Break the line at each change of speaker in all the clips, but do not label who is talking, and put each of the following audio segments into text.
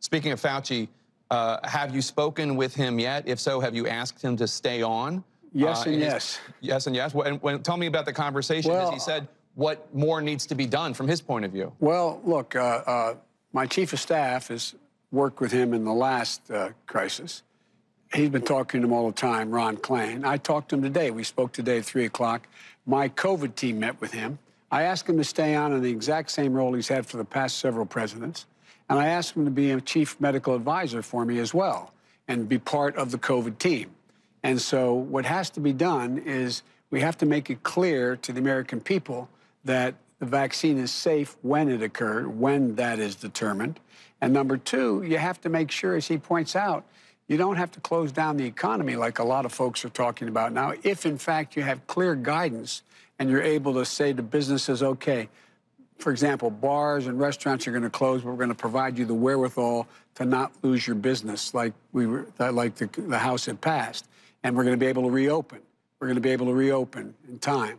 Speaking of Fauci, have you spoken with him yet? If so, have you asked him to stay on?
Yes and yes.
Yes and yes. Tell me about the conversation.
Well,
as he said, what more needs to be done from his point of view?
Well, look, my chief of staff has worked with him in the last crisis. He's been talking to him all the time, Ron Klain. I talked to him today. We spoke today at 3 o'clock. My COVID team met with him. I asked him to stay on in the exact same role he's had for the past several presidents. And I asked him to be a chief medical advisor for me as well and be part of the COVID team. And so what has to be done is we have to make it clear to the American people that the vaccine is safe when it occurred, when that is determined. And number two, you have to make sure, as he points out, you don't have to close down the economy like a lot of folks are talking about now. If, in fact, you have clear guidance and you're able to say to businesses, okay, for example, bars and restaurants are going to close, but we're going to provide you the wherewithal to not lose your business like the House had passed. And we're going to be able to reopen. We're going to be able to reopen in time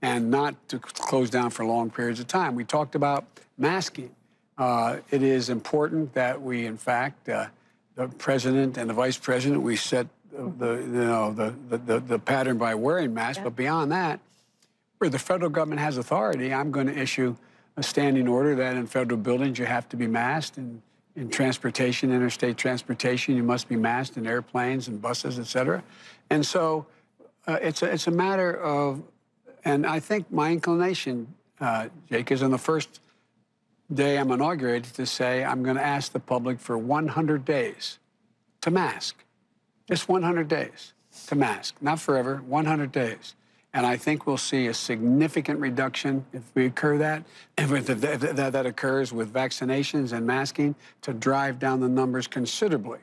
and not to close down for long periods of time. We talked about masking. It is important that we, in fact, the president and the vice president, we set the pattern by wearing masks. But beyond that, where the federal government has authority, I'm going to issue a standing order that in federal buildings you have to be masked, and in transportation, interstate transportation, you must be masked in airplanes and buses, et cetera. And so it's a matter of, and I think my inclination, Jake, is on the first day I'm inaugurated to say I'm going to ask the public for 100 days to mask. Just 100 days to mask. Not forever, 100 days. And I think we'll see a significant reduction if we occur that, if that occurs with vaccinations and masking to drive down the numbers considerably.